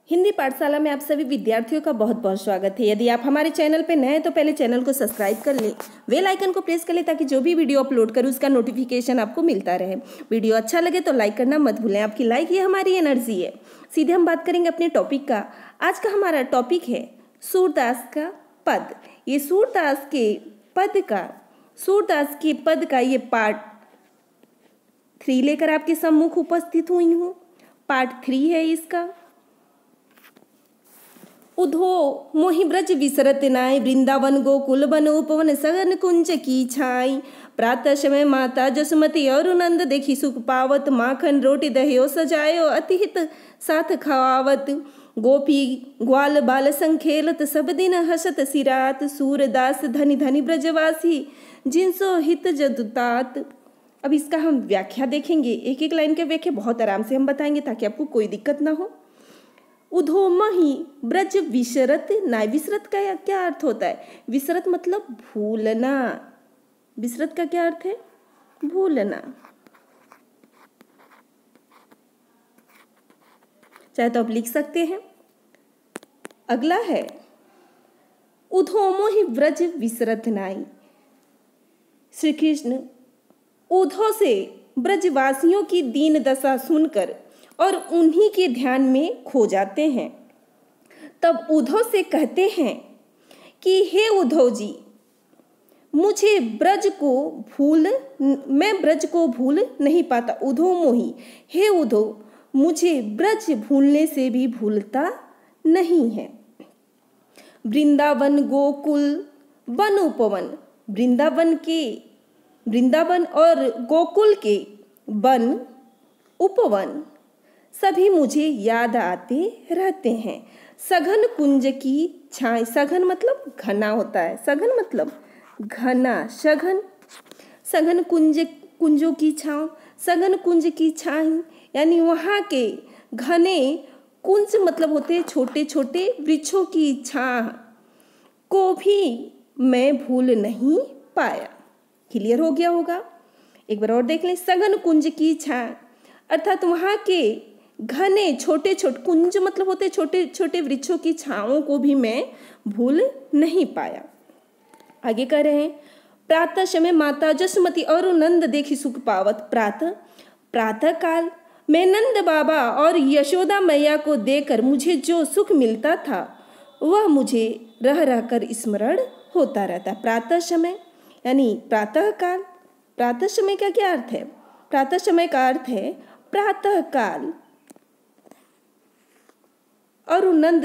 हिंदी पाठशाला में आप सभी विद्यार्थियों का बहुत बहुत स्वागत है। यदि आप हमारे चैनल पर नए हैं तो पहले चैनल को सब्सक्राइब कर लें, बेल आइकन को प्रेस कर लें ताकि जो भी वीडियो अपलोड करूँ उसका नोटिफिकेशन आपको मिलता रहे। वीडियो अच्छा लगे तो लाइक करना मत भूलें, आपकी लाइक ही हमारी एनर्जी है। सीधे हम बात करेंगे अपने टॉपिक का। आज का हमारा टॉपिक है सूरदास का पद। ये सूरदास के पद का ये पार्ट 3 लेकर आपके सम्मुख उपस्थित हुई हूँ। पार्ट 3 है इसका। उधो मोहि ब्रज विसरत नाय, वृंदावन गोकुल बन उपवन सघन कुंज की छाई। प्रातः समय माता जसुमती और नंद देखी सुख पावत, माखन रोटी दह्यो सजायो अतिहित साथ खावत। गोपी ग्वाल बाल संग खेलत, सब दिन हसत सिरात। सूरदास धनी धनी ब्रजवासी, जिनसो हित जदुतात। अब इसका हम व्याख्या देखेंगे, एक एक लाइन का व्याख्या बहुत आराम से हम बताएंगे ताकि आपको कोई दिक्कत ना हो। उधो मही ब्रज विसरत नाय। विसरत का क्या अर्थ होता है? विसरत मतलब भूलना। विसरत का क्या अर्थ है? भूलना। चाहे तो आप लिख सकते हैं। अगला है उधो मोहि ब्रज विसरत नाई। श्री कृष्ण उधो से ब्रजवासियों की दीन दशा सुनकर और उन्हीं के ध्यान में खो जाते हैं। तब उद्धव से कहते हैं कि हे उद्धव जी, मैं ब्रज को भूल नहीं पाता। उद्धव मोही, हे उद्धव, मुझे ब्रज भूलने से भी भूलता नहीं है। वृंदावन गोकुल वन उपवन। वृंदावन और गोकुल के वन उपवन सभी मुझे याद आते रहते हैं। सघन कुंज की छाई। सघन मतलब घना होता है, सघन मतलब घना। सघन कुंजों की छांव। सघन कुंज की छाई यानी वहाँ के घने कुंज मतलब होते हैं छोटे छोटे वृक्षों की छाह को भी मैं भूल नहीं पाया। क्लियर हो गया होगा? एक बार और देख लें। सघन कुंज की छाह अर्थात वहाँ के घने छोटे छोटे कुंज मतलब होते छोटे छोटे वृक्षों की छाओं को भी मैं भूल नहीं पाया। आगे कह रहे हैं प्रातः समय माता जसुमती और नंद देखी सुख पावत। प्रातः काल मैं नंद बाबा और यशोदा मैया को देखकर मुझे जो सुख मिलता था वह मुझे रह रहकर स्मरण होता रहता। प्रातः समय यानी प्रातः काल। प्रातः समय का क्या अर्थ है? प्रातः समय का अर्थ है प्रातः काल। और नंद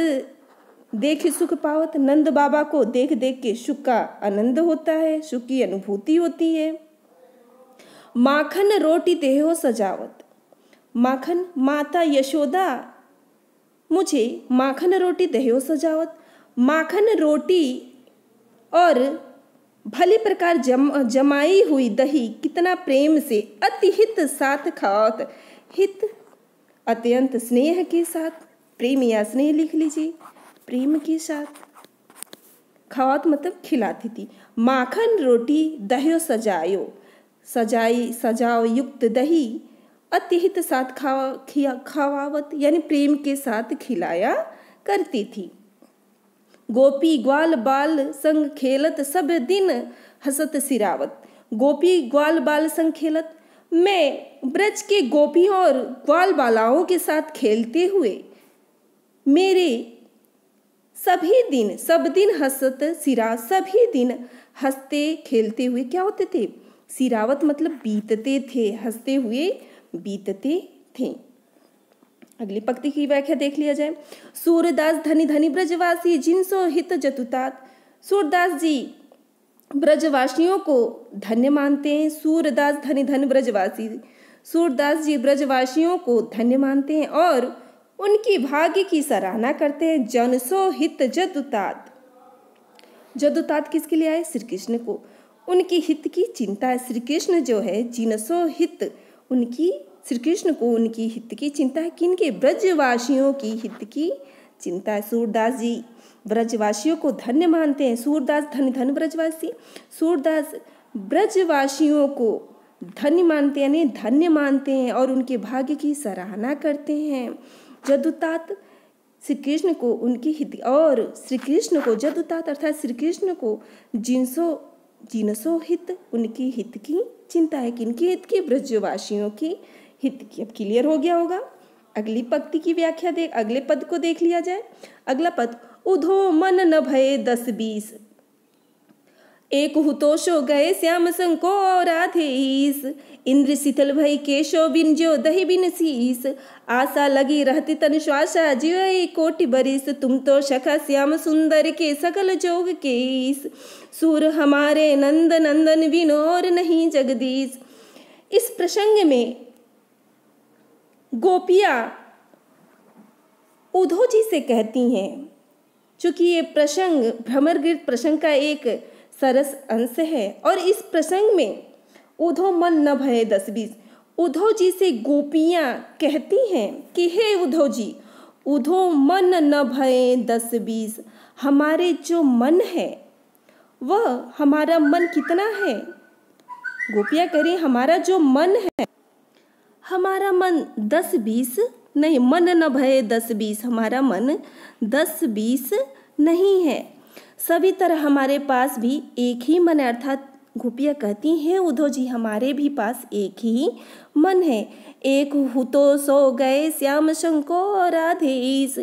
देख सुख पावत। नंद बाबा को देख देख के सुख का आनंद होता है, सुख की अनुभूति होती है। माखन रोटी देहो सजावत। माखन माता यशोदा मुझे माखन रोटी देहो सजावत। माखन रोटी और भली प्रकार जमाई हुई दही कितना प्रेम से अतिहित साथ खावत। हित अत्यंत स्नेह के साथ, प्रेम या स्नेह लिख लीजिए, प्रेम के साथ खावत मतलब खिलाती थी। माखन रोटी दह्यो सजाओ युक्त दही अतिहित साथ खावावत यानी प्रेम के साथ खिलाया करती थी। गोपी ग्वाल बाल संग खेलत, सब दिन हसत सिरावत। गोपी ग्वाल बाल संग खेलत, मैं ब्रज के गोपियों और ग्वाल बालाओं के साथ खेलते हुए मेरे सब दिन हंसत सिरा। सभी दिन हंसते खेलते हुए क्या होते थे? सिरावत मतलब बीतते थे, हंसते हुए बीतते थे। अगली पंक्ति की व्याख्या देख लिया जाए। सूरदास धनी धनी ब्रजवासी, जिनसो हित जतुतात। सूरदास जी ब्रजवासियों को धन्य मानते हैं। सूरदास धनी धन ब्रजवासी। सूरदास जी ब्रजवासियों को धन्य मानते हैं और उनकी भाग्य की सराहना करते हैं। जनसो हित जदुतात। जदुतात किसके लिए आए? श्री कृष्ण को। उनकी हित की चिंता है। श्री कृष्ण जो है जिनसो हित, उनकी श्री कृष्ण को उनकी हित की चिंता है। किनके? ब्रजवासियों की हित की चिंता है। सूरदास जी ब्रजवासियों को धन्य मानते हैं। सूरदास धन धन ब्रजवासी। सूरदास ब्रजवासियों को धन्य मानते हैं, यानी धन्य मानते हैं और उनके भाग्य की सराहना करते हैं। जदुतात श्री कृष्ण को उनकी हित और श्री कृष्ण को जदुतात अर्थात श्री कृष्ण को जिनसो हित उनकी हित की चिंता है। किनकी हित की? ब्रजवासियों की हित की। अब क्लियर हो गया होगा। अगली पंक्ति की व्याख्या अगले पद को देख लिया जाए। अगला पद, उधो मन न भये 10-20 एक हुतोषो गए श्याम संग को राधे ईस इंद्र शीतल भई केशो बिन जो दही बिन शीस आशा लगी रहती तन श्वासा जीव कोटि बरिस तुम तो सखा श्याम सुंदर के सकल जोग के ईस सूर हमारे नंद नंदन विनोर नहीं जगदीश। इस प्रसंग में गोपियां उद्धव जी से कहती हैं, चूंकि ये प्रसंग भ्रमर गीत प्रसंग का एक सरस अंश है और इस प्रसंग में उद्धव मन न भये 10-20 उद्धव जी से गोपियां कहती हैं कि हे उद्धव जी, उद्धव मन न भये 10-20 हमारे जो मन है वह हमारा मन कितना है? गोपियां कह रही हमारा जो मन है, हमारा मन 10-20 नहीं, मन न भये 10-20 हमारा मन 10-20 नहीं है। सभी तरह हमारे पास भी एक ही मन है। अर्थात गोपियां कहती हैं उद्धव जी हमारे भी पास एक ही मन है। एक हुतो सो गए श्याम शंको राधे ईस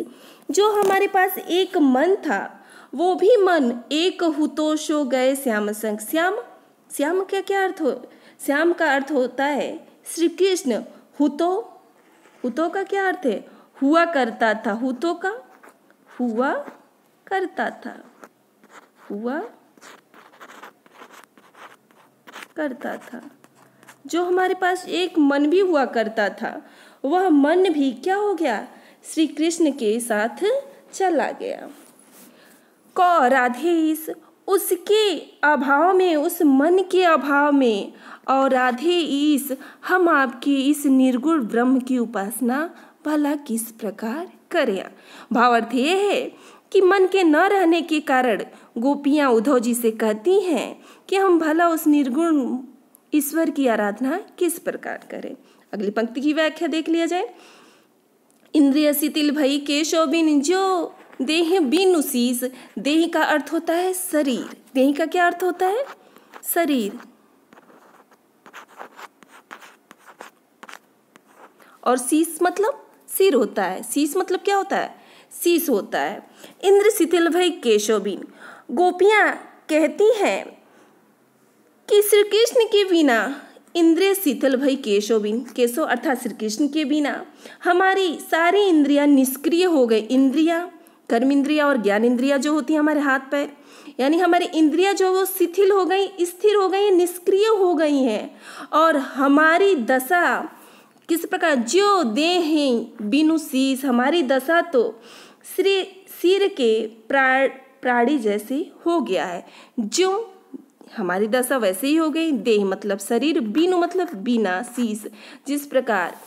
जो हमारे पास एक मन था वो भी मन एक हुतो सो गए श्याम संग। श्याम का क्या अर्थ हो? श्याम का अर्थ होता है श्री कृष्ण। हुतो का क्या अर्थ है? हुआ करता था। हुतो का हुआ करता था, हुआ करता था। जो हमारे पास एक मन भी हुआ करता था वह मन भी क्या हो गया? श्री कृष्ण के साथ चला गया। कौ राधेश उसके अभाव में, उस मन के अभाव में, और राधे ईस हम आपके इस निर्गुण ब्रह्म की उपासना भला किस प्रकार करें। भावार्थ ये है कि मन के न रहने के कारण गोपियां उद्धव जी से कहती हैं कि हम भला उस निर्गुण ईश्वर की आराधना किस प्रकार करें। अगली पंक्ति की व्याख्या देख लिया जाए। इंद्रिय शिथिल भई केशो बिन जो देह बिनु शीस। देह का अर्थ होता है शरीर। देह का क्या अर्थ होता है? शरीर। और शीस मतलब सिर होता है। शीस मतलब क्या होता है? शीस होता है। इंद्र शिथिल भई केशो बिन गोपियां कहती हैं कि श्री कृष्ण के बिना इंद्रिय शिथिल भई केशो बिन, केशो अर्थात श्री कृष्ण के बिना हमारी सारी इंद्रियां निष्क्रिय हो गई। इंद्रियां, कर्म इंद्रिया और ज्ञान इंद्रिया जो होती है हमारे हाथ पैर, यानी हमारी इंद्रियां जो वो शिथिल हो गई, स्थिर हो गई, निष्क्रिय हो गई हैं। और हमारी दशा किस प्रकार? जो देह बिनु शीस, हमारी दशा तो सिर के प्राणी जैसे हो गया है। जो हमारी दशा वैसे ही हो गई। देह मतलब शरीर, बिनु मतलब बिना, शीस जिस प्रकार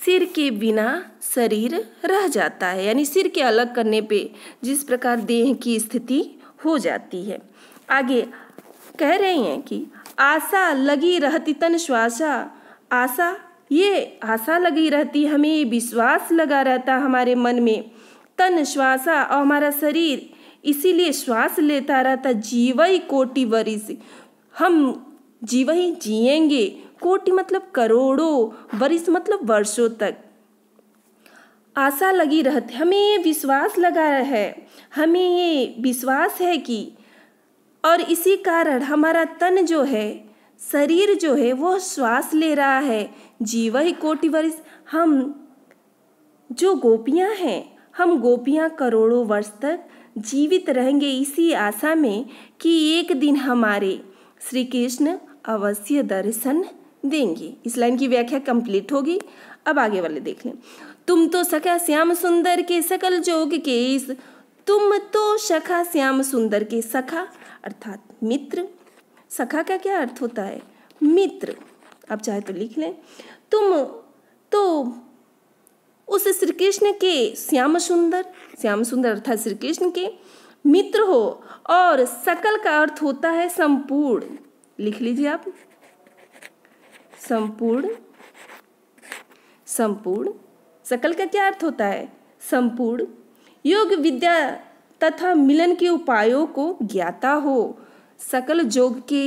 सिर के बिना शरीर रह जाता है, यानी सिर के अलग करने पे जिस प्रकार देह की स्थिति हो जाती है। आगे कह रहे हैं कि आशा लगी रहती तन श्वासा। आशा, ये आशा लगी रहती, हमें विश्वास लगा रहता हमारे मन में। तन श्वासा और हमारा शरीर इसीलिए श्वास लेता रहता। जीवई कोटि वरिस, हम जीवई जिएंगे। कोटि मतलब करोड़ों, वरिस मतलब वर्षों तक। आशा लगी रहती, हमें ये विश्वास लगा है, हमें ये विश्वास है कि, और इसी कारण हमारा तन जो है, शरीर जो है वो श्वास ले रहा है। जीवई कोटि वरिस, हम जो गोपियां हैं, हम गोपियां करोड़ों वर्ष तक जीवित रहेंगे इसी आशा में कि एक दिन हमारे श्री कृष्ण अवश्य दर्शन देंगे। इस लाइन की व्याख्या कंप्लीट होगी। अब आगे वाले देख लें। तुम तो सखा श्याम सुंदर के सकल जोग के इस। तुम तो सखा श्याम सुंदर के, सखा अर्थात मित्र। सखा का क्या अर्थ होता है? मित्र। आप चाहे तो लिख लें। तुम तो उस श्री कृष्ण के श्याम सुंदर अर्थात श्री कृष्ण के मित्र हो। और सकल का अर्थ होता है संपूर्ण। लिख लीजिए आप, संपूर्ण। सकल का क्या अर्थ होता है? संपूर्ण। योग विद्या तथा मिलन के उपायों को ज्ञाता हो, सकल योग के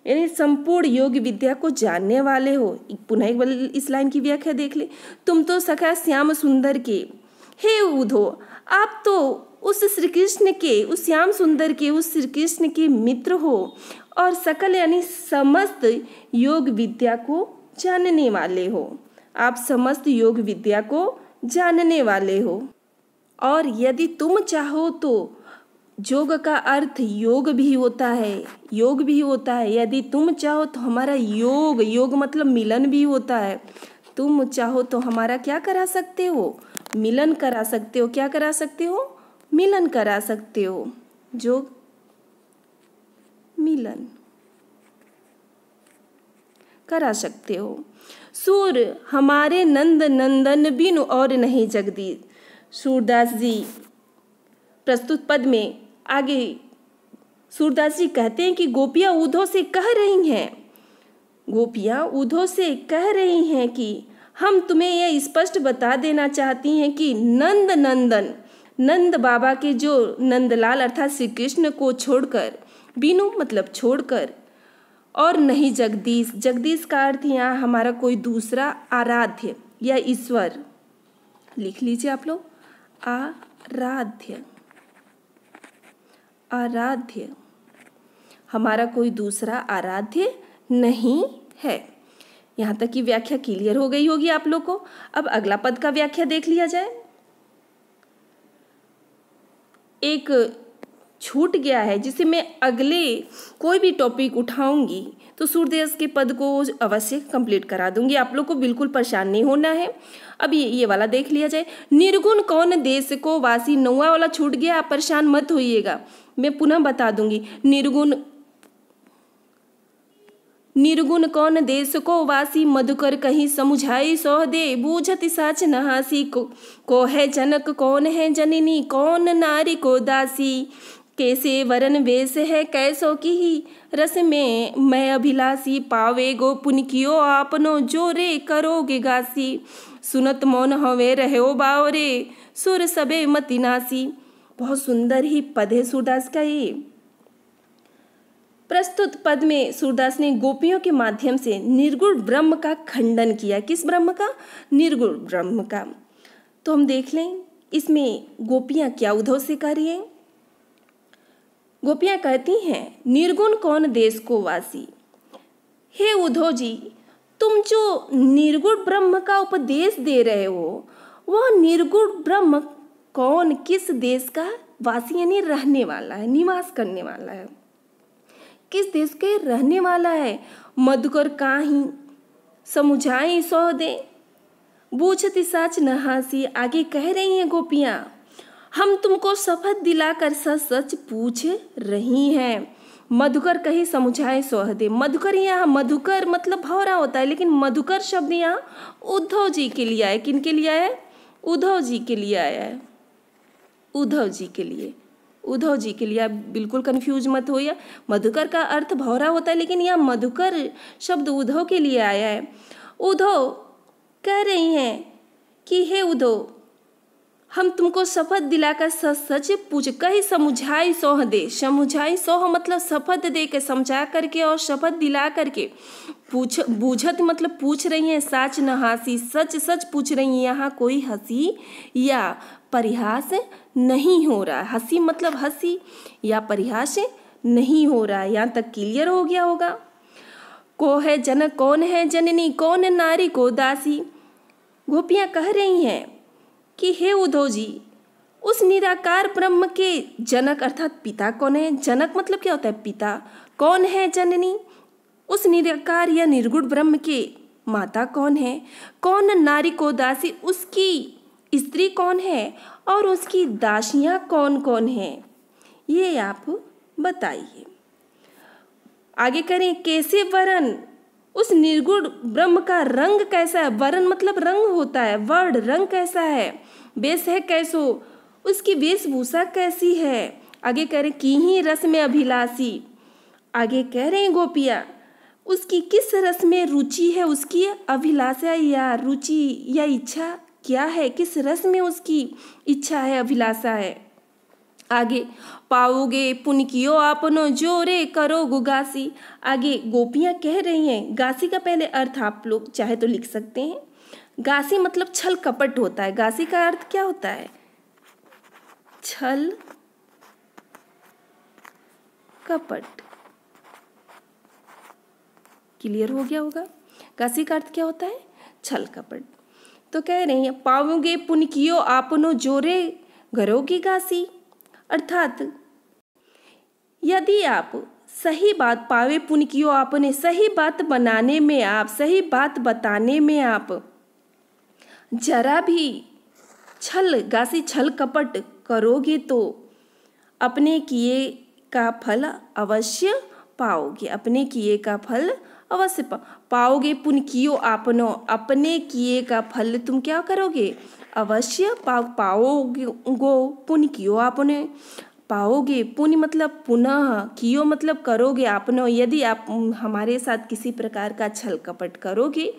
यानी संपूर्ण योग विद्या को जानने वाले हो। पुनः एक बार इस लाइन की व्याख्या देख ले। तुम तो सखा श्याम सुंदर के, हे उधो आप तो उस श्री कृष्ण के, उस श्याम सुंदर के, उस श्री कृष्ण के मित्र हो और सकल यानी समस्त योग विद्या को जानने वाले हो। आप समस्त योग विद्या को जानने वाले हो। और यदि तुम चाहो तो योग का अर्थ योग भी होता है, योग भी होता है। यदि तुम चाहो तो हमारा योग, योग मतलब मिलन भी होता है। तुम चाहो तो हमारा क्या करा सकते हो? मिलन करा सकते हो। क्या करा सकते हो? मिलन करा सकते हो। योग मिलन करा सकते हो। सूर हमारे नंद नंदन बिनु और नहीं जगदीश। सूरदास जी प्रस्तुत पद में आगे सूरदास जी कहते हैं कि गोपियाँ उद्धव से कह रही हैं, गोपियाँ उद्धव से कह रही हैं कि हम तुम्हें यह स्पष्ट बता देना चाहती हैं कि नंद नंदन, नंद बाबा के जो नंदलाल अर्थात श्री कृष्ण को छोड़कर, बिनु मतलब छोड़कर, और नहीं जगदीश, जगदीश का अर्थ यहाँ हमारा कोई दूसरा आराध्य या ईश्वर, लिख लीजिए आप लोग, आराध्य, आराध्य, हमारा कोई दूसरा आराध्य नहीं है। यहाँ तक की व्याख्या क्लियर हो गई होगी आप लोग को। अब अगला पद का व्याख्या देख लिया जाए। एक छूट गया है जिसे मैं अगले कोई भी टॉपिक उठाऊंगी तो सूरदास के पद को अवश्य कंप्लीट करा दूंगी। आप लोग को बिल्कुल परेशान नहीं होना है। अब ये वाला देख लिया जाए। निर्गुण कौन देश को वासी, 9वां वाला छूट गया, आप परेशान मत होइएगा, मैं पुनः बता दूंगी। निर्गुण कौन देश को वासी, मधुकर कहीं समुझाई सौह दे, बूझत साच नहासी को है जनक, कौन है जननी, कौन नारी को दासी, कैसे वरन वेश है कैसो की ही, रस में मैं अभिलाषी, पावे गो पुन कियो आपनो, जो रे करोगे गासी, सुनत मौन हवे रहो बावरे, सुर सबे मति नासी। बहुत सुंदर ही पद है सूरदास का ये। प्रस्तुत पद में सूरदास ने गोपियों के माध्यम से निर्गुण ब्रह्म का खंडन किया। किस ब्रह्म का? निर्गुण ब्रह्म का। तो हम देख लें इसमें गोपियां क्या उद्धव से कह रही हैं। गोपियां कहती हैं, निर्गुण कौन देश को वासी, हे उद्धव जी तुम जो निर्गुण ब्रह्म का उपदेश दे रहे हो, वह निर्गुण ब्रह्म कौन, किस देश का वासी यानी रहने वाला है, निवास करने वाला है, किस देश के रहने वाला है। मधुकर काहीं समुझाई सौ दे, बूझती साच नहासी। आगे कह रही हैं गोपियां, हम तुमको शपथ दिलाकर सच सच पूछ रही हैं। मधुकर कहीं समुझाए सोह दे। मधुकर यहाँ, मधुकर मतलब भौरा होता है, लेकिन मधुकर शब्द यहाँ उद्धव जी के लिए आया। किन के लिए आया है? उद्धव जी के लिए आया है, उद्धव जी के लिए, उद्धव जी के लिए। आप बिल्कुल कंफ्यूज मत होइए। मधुकर का अर्थ भौरा होता है, लेकिन यहाँ मधुकर शब्द उद्धव के लिए आया है। उद्धव कह रही हैं कि हे उद्धव, हम तुमको शपथ दिलाकर सच सच पूछ, कहीं समुझाई सोह दे। समुझाई सोह मतलब शपथ दे के, समझा करके और शपथ दिला करके। पूछ, बूझत मतलब पूछ रही हैं, साच न हासी, सच सच पूछ रही हैं। यहाँ कोई हंसी या परिहास नहीं हो रहा। हंसी मतलब हंसी या परिहास नहीं हो रहा है। यहाँ तक क्लियर हो गया होगा। को है जनक, कौन है जननी, कौन नारी को दासी। गोपियाँ कह रही हैं कि हे उद्धव जी, उस निराकार ब्रह्म के जनक अर्थात पिता कौन है। जनक मतलब क्या होता है? पिता। कौन है जननी? उस निराकार या निर्गुण ब्रह्म के माता कौन है। कौन नारी को दासी, उसकी स्त्री कौन है और उसकी दासियां कौन कौन है, ये आप बताइए। आगे करें, कैसे वरण, उस निर्गुण ब्रह्म का रंग कैसा है। वरण मतलब रंग होता है, वर्ण रंग कैसा है। वेश है कैसो, उसकी वेशभूषा कैसी है। आगे कह रहे की ही रस में अभिलाषी। आगे कह रहे हैं गोपियाँ, उसकी किस रस में रुचि है, उसकी अभिलाषा या रुचि या इच्छा क्या है, किस रस में उसकी इच्छा है, अभिलाषा है। आगे पाओगे पुन कियो आपनो जोरे करो गुगासी। आगे गोपियां कह रही हैं, गासी का पहले अर्थ आप लोग चाहे तो लिख सकते हैं। गासी मतलब छल कपट होता है। गासी का अर्थ क्या होता है? छल कपट। क्लियर हो गया होगा? गासी का अर्थ क्या होता है? छल कपट। तो कह रहे हैं पाओगे पुन कियो आपनो जोरे करोगी गासी, अर्थात यदि आप सही बात पावे पुन कियो आपने, सही बात बनाने में आप, सही बात बताने में आप जरा भी छल गासी छल कपट करोगे तो अपने किए का फल अवश्य पाओगे। अपने किए का फल अवश्य पाओगे। पुन कियो आपनो, अपने किए का फल तुम क्या करोगे? अवश्य पाओगे। पुन कियो आपने, पाओगे। पुण्य मतलब पुनः, कियो मतलब करोगे। आपनो, यदि आप हमारे साथ किसी प्रकार का छल कपट करोगे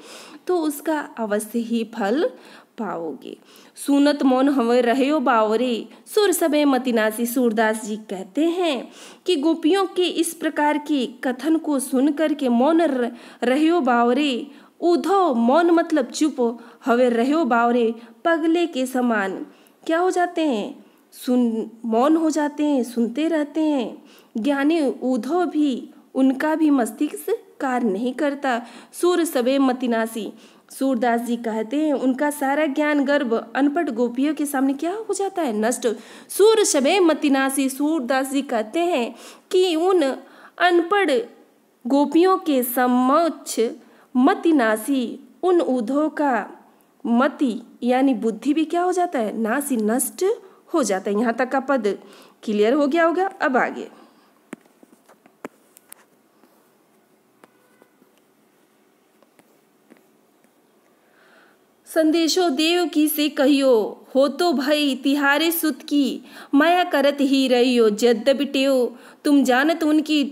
तो उसका अवश्य ही फल पाओगे। सुनत मौन हवे रहो बावरे, सुर सबे मतिनासी। सूरदास जी कहते हैं कि गोपियों के इस प्रकार के कथन को सुन करके मौन रहो बावरे, उधो मौन मतलब चुप, हवे रहो बावरे पगले के समान क्या हो जाते हैं? मौन हो जाते हैं, सुनते रहते हैं। ज्ञानी उधो भी, उनका भी मस्तिष्क कार्य नहीं करता। सूर सबे मतिनासी। सूरदास जी कहते हैं उनका सारा ज्ञान गर्भ अनपढ़ गोपियों के सामने क्या हो जाता है? नष्ट। सूर सबे मतिनासी। सूरदास जी कहते हैं कि उन अनपढ़ गोपियों के समक्ष मतिनासी, उन उधो का मति यानी बुद्धि भी क्या हो जाता है? नासी, नष्ट हो जाता है। यहाँ तक का पद क्लियर हो गया होगा। अब आगे संदेशो देव की से कहियो, हो तो भई तिहारे सुत की, माया करत ही रहियो। यद्यपि टेव तुम जानत उनकी,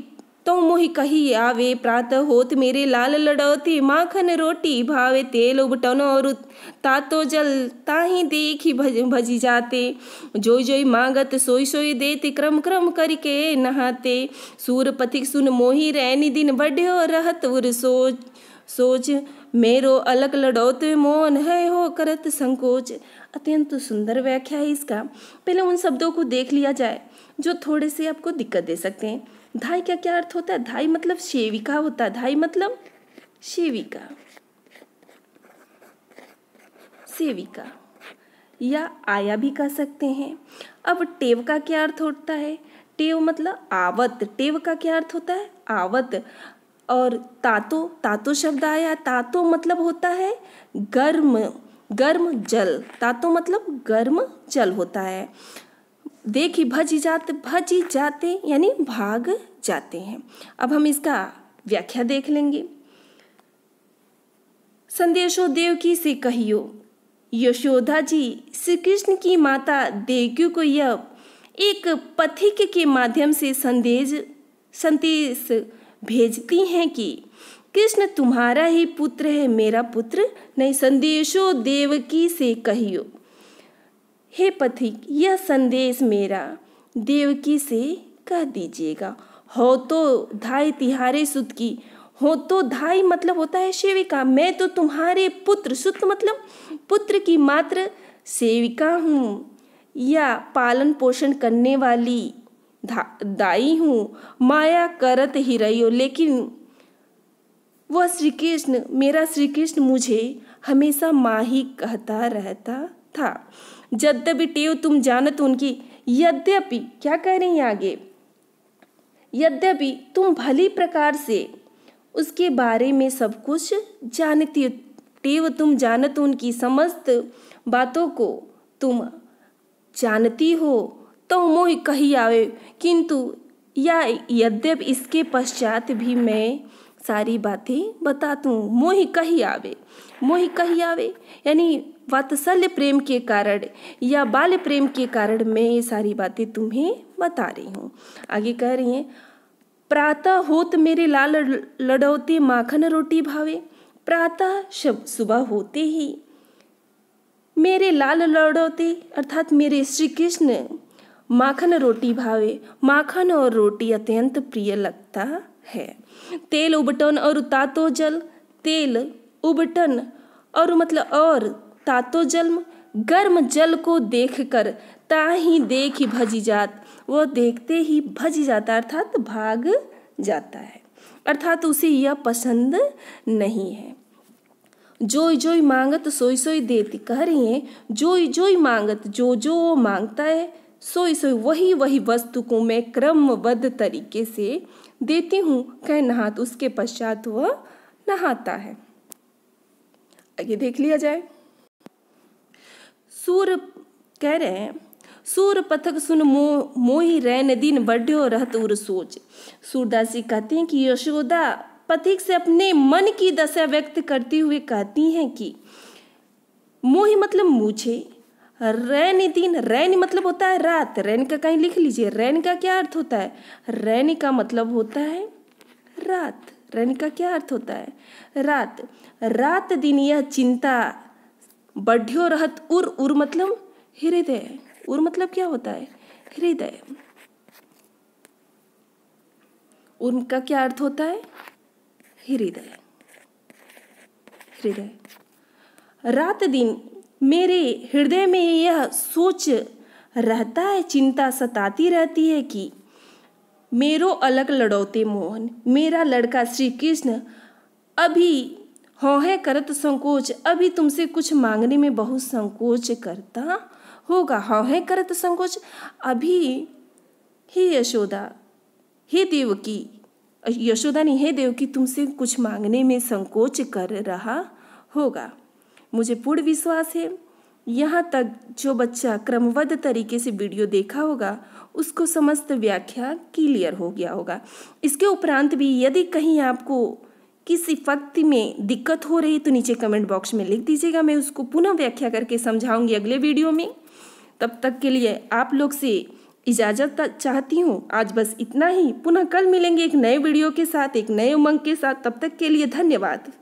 तो मोहि कही आवे। प्रातः होत मेरे लाल लड़ौती, माखन रोटी भावे। तेल उबटनो और तातो जल, ताही देखी भजी जाते। जोई जोई मांगत सोई सोई देते, क्रम क्रम करके नहाते। सूर पथिक सुन मोहि रैनी, दिन बढ़्यो रहत उर सोच। सोच मेरो अलग लड़ौत मोहन है हो करत संकोच। अत्यंत सुंदर व्याख्या है इसका। पहले उन शब्दों को देख लिया जाए जो थोड़े से आपको दिक्कत दे सकते हैं। धाई का क्या अर्थ होता है? धाई मतलब सेविका होता है। धाई मतलब सेविका, सेविका या आया भी कह सकते हैं। अब टेव का क्या अर्थ होता है? टेव मतलब आवत। टेव का क्या अर्थ होता है? आवत। और तातो, तातो शब्द आया। तातो मतलब होता है गर्म, गर्म जल। तातो मतलब गर्म जल होता है। देखी भजी जाते यानी भाग जाते हैं। अब हम इसका व्याख्या देख लेंगे। संदेशो देवकी से कहियो, यशोदा जी श्री कृष्ण की माता देवकी को यह एक पथिक के माध्यम से संदेश भेजती हैं कि कृष्ण तुम्हारा ही पुत्र है, मेरा पुत्र नहीं। संदेशो देवकी से कहियो, हे पथिक यह संदेश मेरा देवकी से कह दीजिएगा। हो तो धाई तिहारे सुत की। हो तो धाई मतलब होता है सेविका। मैं तो तुम्हारे पुत्र, सुत मतलब पुत्र की मात्र सेविका हूँ या पालन पोषण करने वाली दाई हूँ। माया करत ही रही हो, लेकिन वह श्री कृष्ण, मेरा श्री कृष्ण मुझे हमेशा माँ ही कहता रहता था। यद्यपि टेव तुम जानत उनकी, यद्यपि क्या कह रही हैं आगे? यद्यपि तुम भली प्रकार से उसके बारे में सब कुछ जानती हो। टेव तुम जानत उनकी, समस्त बातों को तुम जानती हो, तो मोहि कही आवे। किंतु या यद्यपि इसके पश्चात भी मैं सारी बातें बताता हूँ। मोहि कही आवे, मोहि कही आवे यानी वात्सल्य प्रेम के कारण या बाल्य प्रेम के कारण मैं ये सारी बातें तुम्हें बता रही हूँ। आगे कह रही हैं, प्रातः होत मेरे लाल लड़ौते, माखन रोटी भावे। प्रातः सुबह होते ही मेरे लाल लड़ौते अर्थात मेरे श्री कृष्ण माखन रोटी भावे, माखन और रोटी अत्यंत प्रिय लगता है। तेल उबटन और तातो जल, तेल उबटन और मतलब और तातो जल, गर्म जल को देखकर ताही देखी भजी जात, वो देखते ही भजी जाता अर्थात भाग जाता है, अर्थात उसे यह पसंद नहीं है। जोई जोई मांगत सोई सोई देती, कह रही है जोई जोई मांगत, जो जो मांगता है सोई सोई वही वही वस्तु को मैं क्रमबद्ध तरीके से देती हूँ, कह नहात, उसके पश्चात वह नहाता है। आगे देख लिया जाए। सूर कह रहे हैं सूर पथक सुन मोही रैन दिन बढ़्यो रहत उर सोच। सूरदासी कहती हैं कि यशोदा पथिक से अपने मन की दशा व्यक्त करती हुए कहती हैं कि मोही मतलब मुझे, रैन दिन, रैन मतलब होता है रात, रैन का कहीं लिख लीजिए, रैन का क्या अर्थ होता है, रैन का मतलब होता है रात, रैन का क्या अर्थ होता है रात, रात दिन यह चिंता बढ़्यो रहत उर, उर मतलब हृदय, उर मतलब क्या होता है हृदय, उर का क्या अर्थ होता है हृदय, हृदय। रात दिन मेरे हृदय में यह सोच रहता है, चिंता सताती रहती है कि मेरो अलग लड़ौते मोहन, मेरा लड़का श्री कृष्ण अभी है करत संकोच, अभी तुमसे कुछ मांगने में बहुत संकोच करता होगा। है करत संकोच, अभी हे यशोदा, हे देवकी, यशोदा नहीं हे देवकी, तुमसे कुछ मांगने में संकोच कर रहा होगा। मुझे पूर्ण विश्वास है यहाँ तक जो बच्चा क्रमबद्ध तरीके से वीडियो देखा होगा उसको समस्त व्याख्या क्लियर हो गया होगा। इसके उपरांत भी यदि कहीं आपको किसी पंक्ति में दिक्कत हो रही तो नीचे कमेंट बॉक्स में लिख दीजिएगा, मैं उसको पुनः व्याख्या करके समझाऊंगी अगले वीडियो में। तब तक के लिए आप लोग से इजाज़त चाहती हूँ। आज बस इतना ही, पुनः कल मिलेंगे एक नए वीडियो के साथ, एक नए उमंग के साथ। तब तक के लिए धन्यवाद।